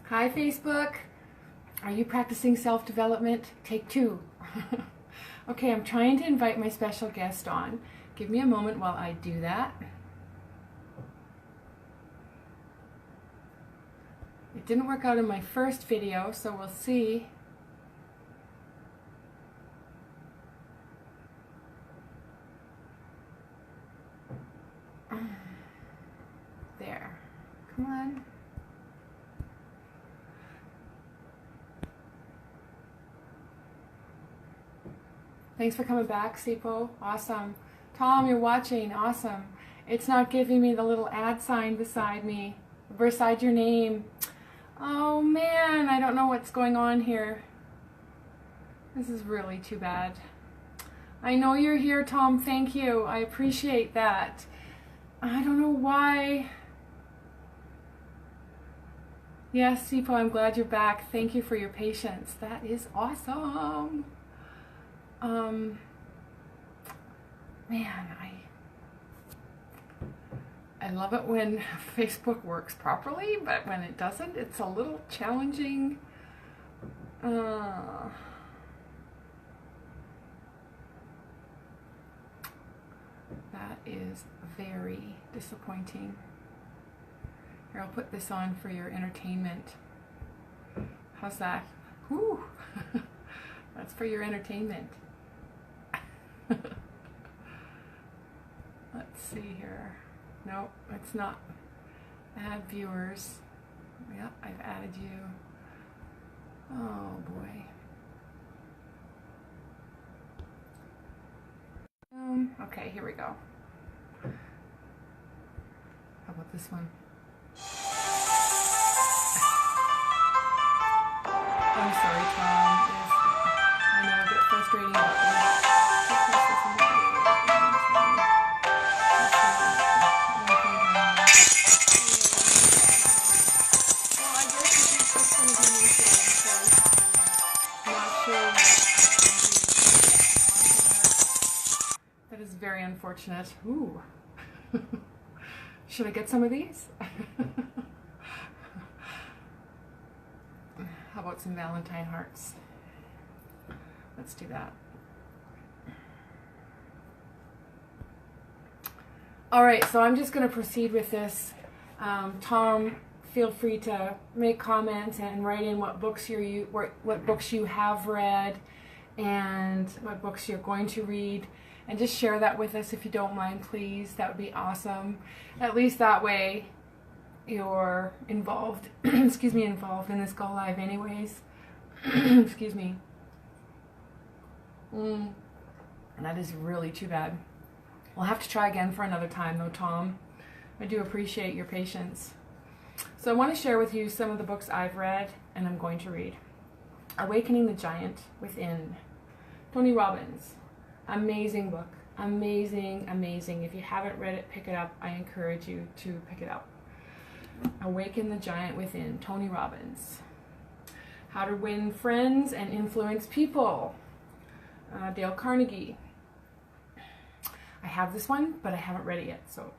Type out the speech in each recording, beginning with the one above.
Hi, Facebook. Are you practicing self-development? Take two. Okay, I'm trying to invite my special guest on. Give me a moment while I do that. It didn't work out in my first video, so we'll see. There. Come on. Thanks for coming back, Sipo. Awesome. Tom, you're watching. Awesome. It's not giving me the little ad sign beside me, beside your name. Oh man, I don't know what's going on here. This is really too bad. I know you're here, Tom. Thank you. I appreciate that. I don't know why. Yes, Sipo, I'm glad you're back. Thank you for your patience. That is awesome. Man, I love it when Facebook works properly, but when it doesn't, it's a little challenging. That is very disappointing. Here, I'll put this on for your entertainment. How's that? Whew. That's for your entertainment. Let's see here. No, it's not. Add viewers. Yep, I've added you. Oh boy. Okay, here we go. How about this one? I'm sorry, Tom. I know, a bit frustrating, but that is very unfortunate. Ooh. Should I get some of these? How about some Valentine hearts? Let's do that. All right, so I'm just going to proceed with this. Tom, feel free to make comments and write in what books what books you have read and what books you're going to read, and just share that with us if you don't mind, please. That would be awesome. At least that way you're involved, excuse me, involved in this Go Live anyways. Excuse me. And that is really too bad. We'll have to try again for another time though, Tom. I do appreciate your patience. So I want to share with you some of the books I've read and I'm going to read. Awakening the Giant Within. Tony Robbins. Amazing book. Amazing, amazing. If you haven't read it, pick it up. I encourage you to pick it up. Awaken the Giant Within. Tony Robbins. How to Win Friends and Influence People. Dale Carnegie. I have this one, but I haven't read it yet, so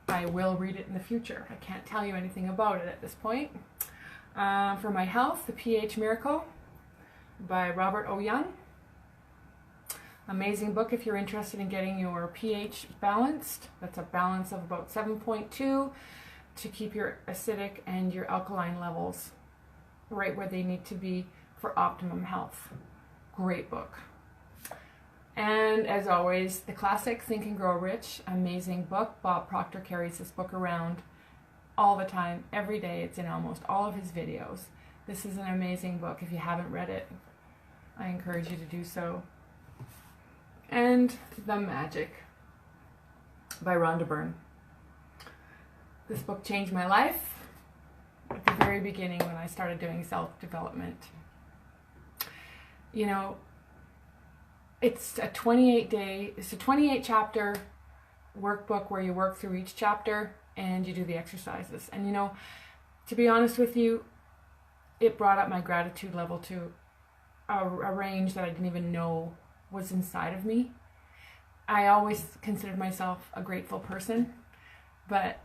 I will read it in the future. I can't tell you anything about it at this point. For My Health, The pH Miracle by Robert O. Young. Amazing book if you're interested in getting your pH balanced. That's a balance of about 7.2 to keep your acidic and your alkaline levels right where they need to be for optimum health. Great book. And as always, the classic Think and Grow Rich. Amazing book. Bob Proctor carries this book around all the time, every day. It's in almost all of his videos. This is an amazing book. If you haven't read it, I encourage you to do so. And The Magic by Rhonda Byrne. This book changed my life at the very beginning when I started doing self-development. You know, it's a 28 chapter workbook where you work through each chapter and you do the exercises. And you know, to be honest with you, it brought up my gratitude level to a range that I didn't even know was inside of me. I always considered myself a grateful person, but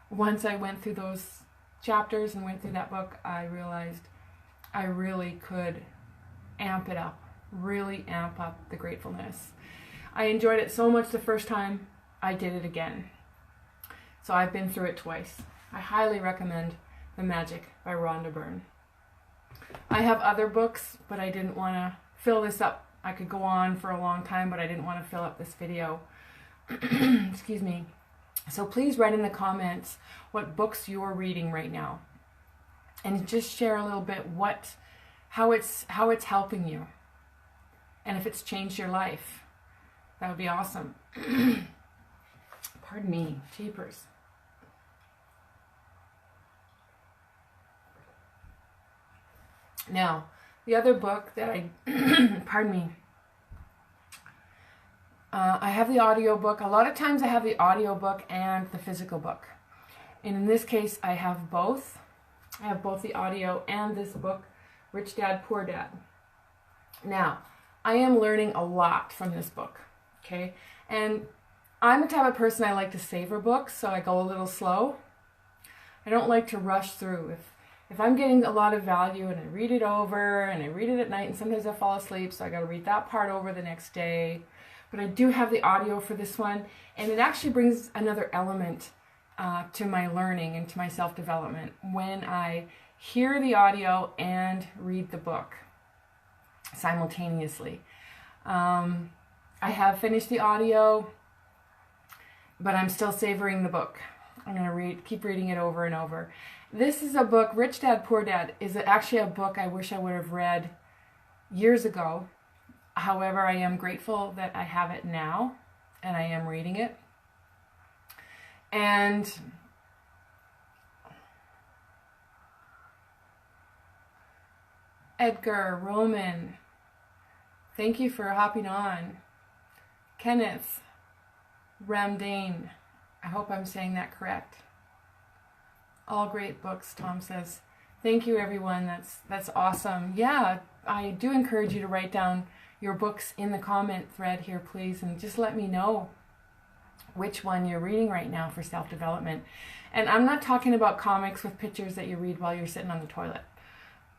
once I went through those chapters and went through that book, I realized I really could amp it up, really amp up the gratefulness. I enjoyed it so much the first time, I did it again. So I've been through it twice. I highly recommend The Magic by Rhonda Byrne. I have other books, but I didn't want to fill this up. I could go on for a long time, but I didn't want to fill up this video. Excuse me. So please write in the comments what books you're reading right now. And just share a little bit how it's helping you. And if it's changed your life. That would be awesome. Pardon me, jeepers. Now, the other book that pardon me, I have the audio book. A lot of times I have the audio book and the physical book. And in this case, I have both. I have both the audio and this book, Rich Dad, Poor Dad. Now, I am learning a lot from this book, okay? And I'm the type of person, I like to savor books, so I go a little slow. I don't like to rush through. If I'm getting a lot of value and I read it over and I read it at night and sometimes I fall asleep, so I got to read that part over the next day. But I do have the audio for this one, and it actually brings another element to my learning and to my self-development when I hear the audio and read the book simultaneously. I have finished the audio, but I'm still savoring the book. I'm going to keep reading it over and over. This is a book, Rich Dad, Poor Dad, is actually a book I wish I would have read years ago. However, I am grateful that I have it now, and I am reading it. And Edgar, Roman, thank you for hopping on. Kenneth, Ramdane, I hope I'm saying that correct. All great books, Tom says. Thank you, everyone. That's awesome. Yeah, I do encourage you to write down your books in the comment thread here, please, and just let me know which one you're reading right now for self-development. And I'm not talking about comics with pictures that you read while you're sitting on the toilet.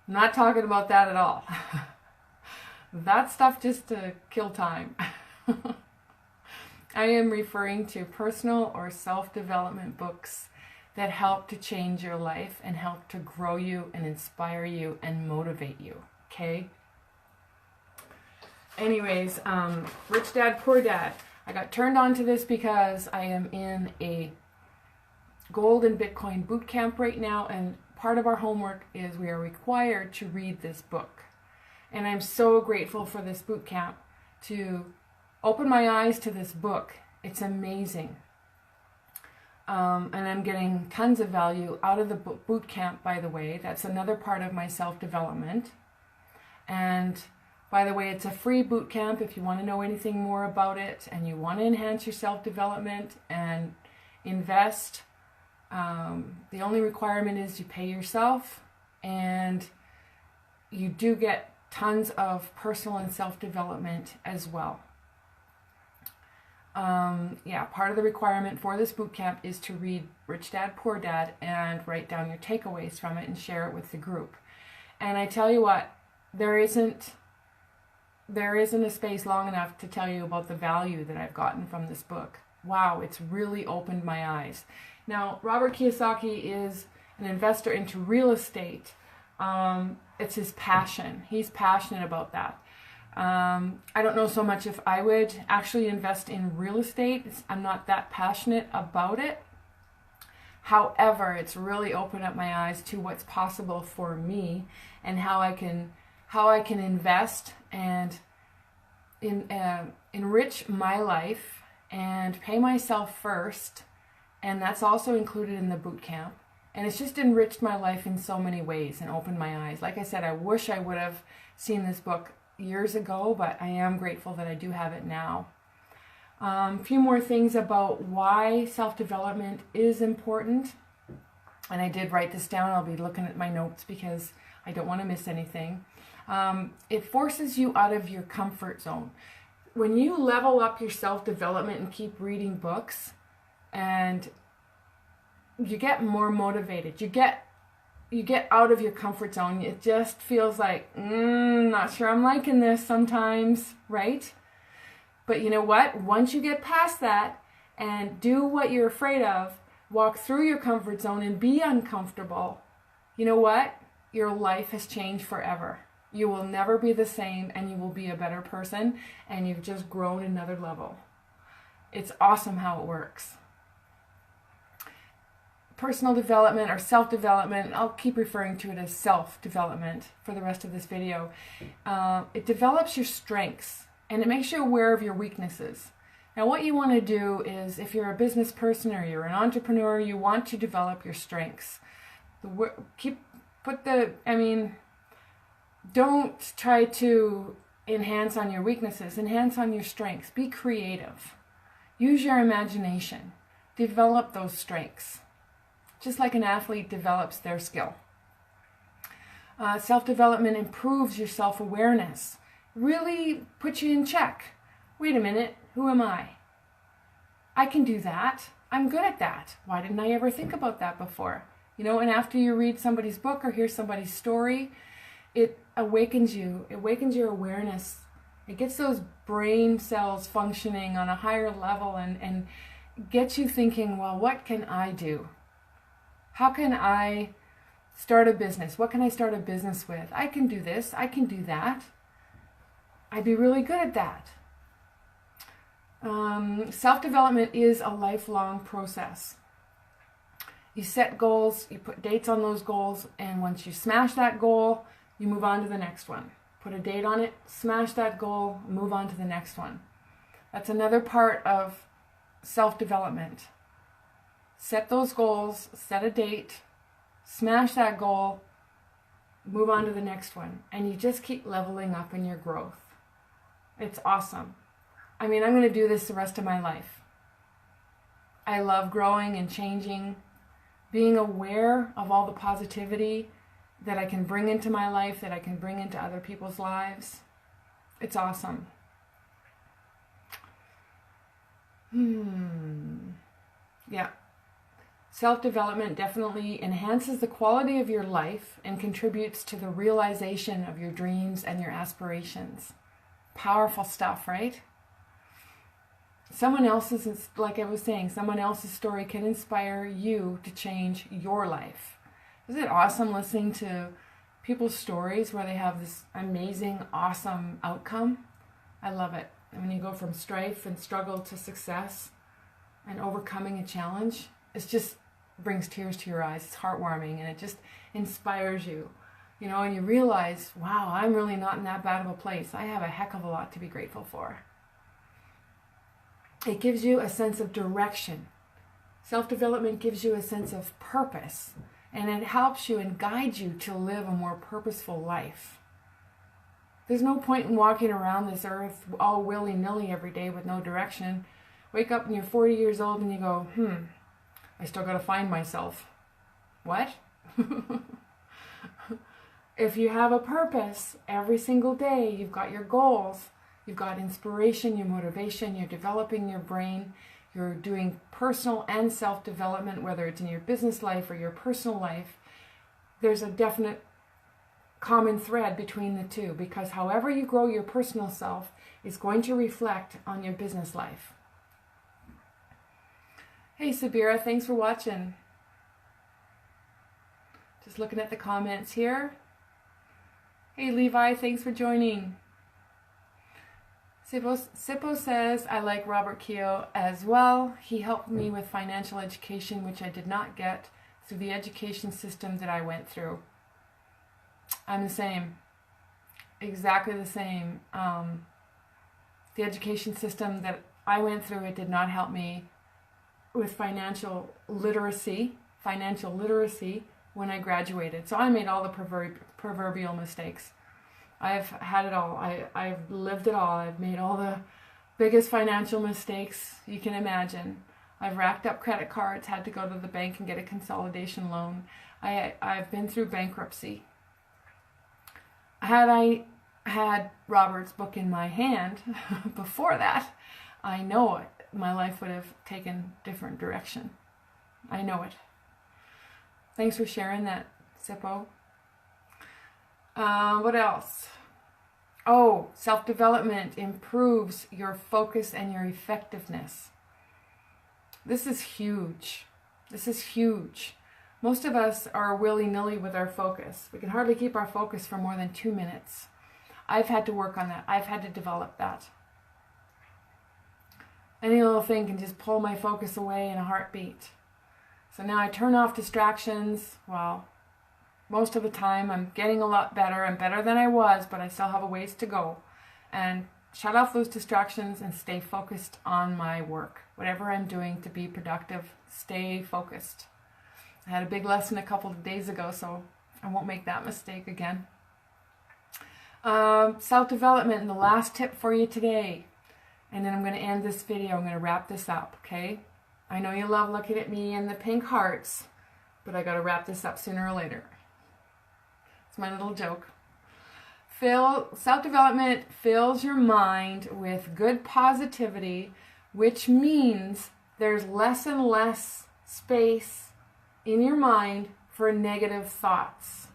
I'm not talking about that at all. That stuff just to kill time. I am referring to personal or self-development books that help to change your life and help to grow you and inspire you and motivate you, okay? Anyways, Rich Dad, Poor Dad. I got turned on to this because I am in a gold and Bitcoin boot camp right now, and part of our homework is we are required to read this book. And I'm so grateful for this boot camp to open my eyes to this book. It's amazing. And I'm getting tons of value out of the boot camp, by the way. That's another part of my self-development. And by the way, it's a free boot camp if you want to know anything more about it and you want to enhance your self-development and invest. The only requirement is you pay yourself, and you do get tons of personal and self-development as well. Yeah, part of the requirement for this boot camp is to read Rich Dad, Poor Dad and write down your takeaways from it and share it with the group. And I tell you what, there isn't a space long enough to tell you about the value that I've gotten from this book. Wow, it's really opened my eyes. Now, Robert Kiyosaki is an investor into real estate. It's his passion. He's passionate about that. I don't know so much if I would actually invest in real estate. I'm not that passionate about it. However, it's really opened up my eyes to what's possible for me and how I can invest and enrich my life and pay myself first. And that's also included in the boot camp. And it's just enriched my life in so many ways and opened my eyes. Like I said, I wish I would have seen this book years ago, but I am grateful that I do have it now. A few more things about why self-development is important. And I did write this down. I'll be looking at my notes because I don't want to miss anything. It forces you out of your comfort zone. When you level up your self-development and keep reading books, and you get more motivated, you get you get out of your comfort zone. It just feels like, not sure I'm liking this sometimes, right? But you know what? Once you get past that and do what you're afraid of, walk through your comfort zone and be uncomfortable, you know what? Your life has changed forever. You will never be the same, and you will be a better person, and you've just grown another level. It's awesome how it works. Personal development or self-development, I'll keep referring to it as self-development for the rest of this video. It develops your strengths, and it makes you aware of your weaknesses. Now what you want to do is, if you're a business person or you're an entrepreneur, you want to develop your strengths. Don't try to enhance on your weaknesses. Enhance on your strengths. Be creative. Use your imagination. Develop those strengths. Just like an athlete develops their skill. Self-development improves your self-awareness. Really puts you in check. Wait a minute, who am I? I can do that. I'm good at that. Why didn't I ever think about that before? You know, and after you read somebody's book or hear somebody's story, it awakens you. It awakens your awareness. It gets those brain cells functioning on a higher level and gets you thinking, well, what can I do? How can I start a business? What can I start a business with? I can do this. I can do that. I'd be really good at that. Self-development is a lifelong process. You set goals, you put dates on those goals, and once you smash that goal, you move on to the next one. Put a date on it, smash that goal, move on to the next one. That's another part of self-development. Set those goals, set a date, smash that goal, move on to the next one. And you just keep leveling up in your growth. It's awesome. I mean, I'm going to do this the rest of my life. I love growing and changing, being aware of all the positivity that I can bring into my life, that I can bring into other people's lives. It's awesome. Yeah. Self-development definitely enhances the quality of your life and contributes to the realization of your dreams and your aspirations. Powerful stuff, right? Someone else's, like I was saying, someone else's story can inspire you to change your life. Isn't it awesome listening to people's stories where they have this amazing, awesome outcome? I love it. And when you go from strife and struggle to success and overcoming a challenge, it just brings tears to your eyes. It's heartwarming, and it just inspires you. You know, and you realize, wow, I'm really not in that bad of a place. I have a heck of a lot to be grateful for. It gives you a sense of direction. Self-development gives you a sense of purpose, and it helps you and guides you to live a more purposeful life. There's no point in walking around this earth all willy-nilly every day with no direction. Wake up and you're 40 years old and you go, I still got to find myself. What? If you have a purpose every single day, you've got your goals, you've got inspiration, your motivation, you're developing your brain, you're doing personal and self-development, whether it's in your business life or your personal life, there's a definite common thread between the two, because however you grow your personal self is going to reflect on your business life. Hey Sabira, thanks for watching. Just looking at the comments here. Hey Levi, thanks for joining. Sippo says, I like Robert Keogh as well. He helped me with financial education, which I did not get through the education system that I went through. I'm the same. Exactly the same. The education system that I went through, it did not help me with financial literacy when I graduated. So I made all the proverbial mistakes. I've had it all. I've lived it all. I've made all the biggest financial mistakes you can imagine. I've racked up credit cards, had to go to the bank and get a consolidation loan. I've been through bankruptcy. Had I had Robert's book in my hand before that, I know it. My life would have taken a different direction. I know it. Thanks for sharing that, Zippo. What else? Oh, self-development improves your focus and your effectiveness. This is huge. This is huge. Most of us are willy-nilly with our focus. We can hardly keep our focus for more than 2 minutes. I've had to work on that. I've had to develop that. Any little thing can just pull my focus away in a heartbeat. So now I turn off distractions. Well, most of the time I'm getting a lot better. I'm better than I was, but I still have a ways to go. And shut off those distractions and stay focused on my work. Whatever I'm doing to be productive, stay focused. I had a big lesson a couple of days ago, so I won't make that mistake again. Self-development, and the last tip for you today. And then I'm going to end this video. I'm going to wrap this up, okay? I know you love looking at me and the pink hearts, but I got to wrap this up sooner or later. It's my little joke. Self-development fills your mind with good positivity, which means there's less and less space in your mind for negative thoughts.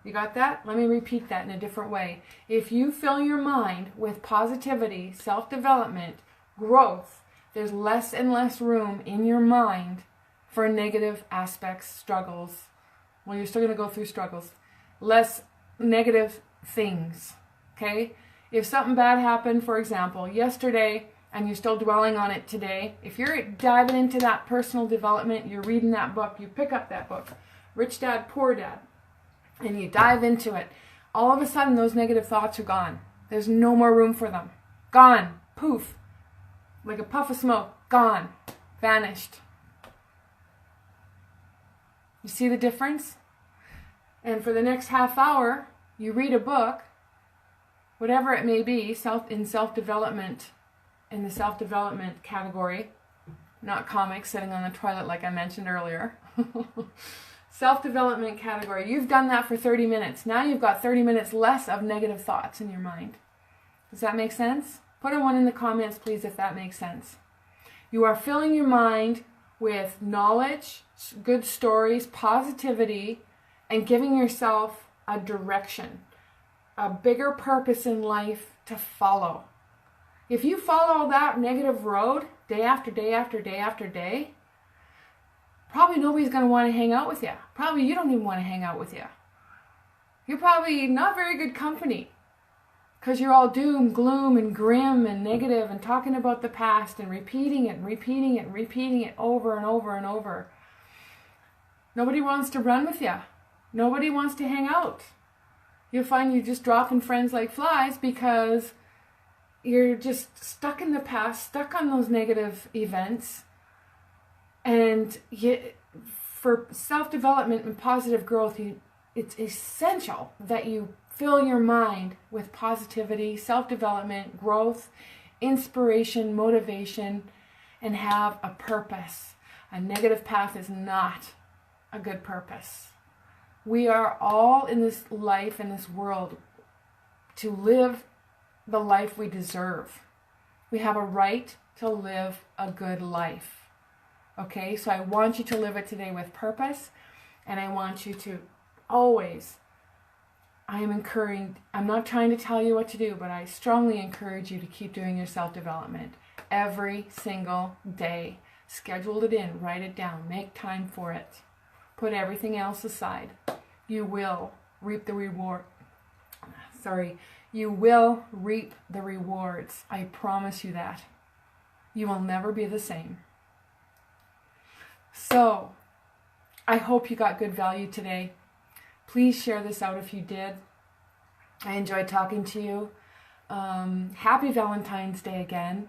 You got that? Let me repeat that in a different way. If you fill your mind with positivity, self-development, growth, there's less and less room in your mind for negative aspects, struggles. Well, you're still going to go through struggles. Less negative things, okay? If something bad happened, for example, yesterday, and you're still dwelling on it today, if you're diving into that personal development, you're reading that book, you pick up that book, Rich Dad, Poor Dad, and you dive into it, all of a sudden those negative thoughts are gone. There's no more room for them. Gone. Poof. Like a puff of smoke. Gone. Vanished. You see the difference? And for the next half hour, you read a book, whatever it may be, in self-development, in the self-development category, not comics sitting on the toilet like I mentioned earlier. Self-development category. You've done that for 30 minutes. Now you've got 30 minutes less of negative thoughts in your mind. Does that make sense? Put a 1 in the comments, please, if that makes sense. You are filling your mind with knowledge, good stories, positivity, and giving yourself a direction, a bigger purpose in life to follow. If you follow that negative road day after day after day after day, probably nobody's going to want to hang out with you. Probably you don't even want to hang out with you. You're probably not very good company because you're all doom, gloom, and grim and negative and talking about the past and repeating it and repeating it and repeating it over and over and over. Nobody wants to run with you. Nobody wants to hang out. You'll find you're just dropping friends like flies because you're just stuck in the past, stuck on those negative events. And for self-development and positive growth, it's essential that you fill your mind with positivity, self-development, growth, inspiration, motivation, and have a purpose. A negative path is not a good purpose. We are all in this life, in this world, to live the life we deserve. We have a right to live a good life. Okay, so I want you to live it today with purpose, and I want you to always, I'm not trying to tell you what to do, but I strongly encourage you to keep doing your self-development every single day. Schedule it in, write it down, make time for it. Put everything else aside. You will reap the reward. You will reap the rewards. I promise you that. You will never be the same. So, I hope you got good value today. Please share this out if you did. I enjoyed talking to you. Happy Valentine's Day again.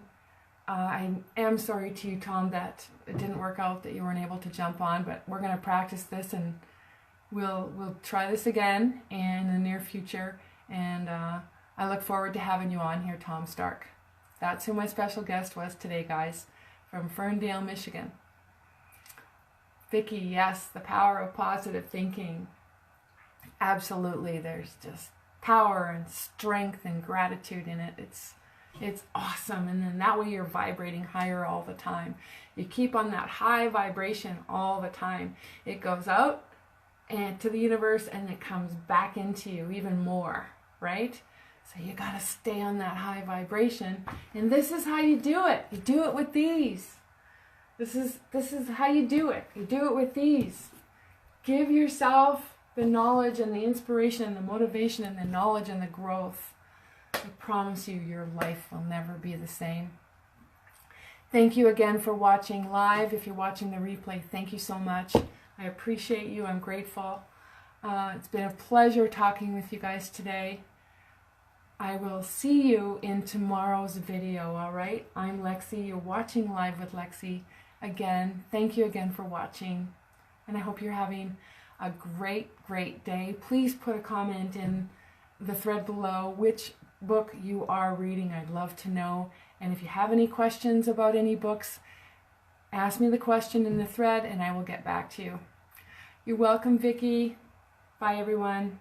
I am sorry to you, Tom, that it didn't work out, that you weren't able to jump on, but we're going to practice this and we'll try this again in the near future. And I look forward to having you on here, Tom Stark. That's who my special guest was today, guys, from Ferndale, Michigan. Vicki, yes, the power of positive thinking. Absolutely, there's just power and strength and gratitude in it. It's awesome, and then that way you're vibrating higher all the time. You keep on that high vibration all the time. It goes out and to the universe, and it comes back into you even more, right? So you got to stay on that high vibration, and this is how you do it. You do it with these. This is how you do it. You do it with these. Give yourself the knowledge and the inspiration and the motivation and the knowledge and the growth. I promise you, your life will never be the same. Thank you again for watching live. If you're watching the replay, thank you so much. I appreciate you. I'm grateful. It's been a pleasure talking with you guys today. I will see you in tomorrow's video, all right? I'm Lexi. You're watching Live with Lexi. Again, thank you again for watching. And I hope you're having a great, great day. Please put a comment in the thread below which book you are reading. I'd love to know. And if you have any questions about any books, ask me the question in the thread and I will get back to you. You're welcome, Vicky. Bye, everyone.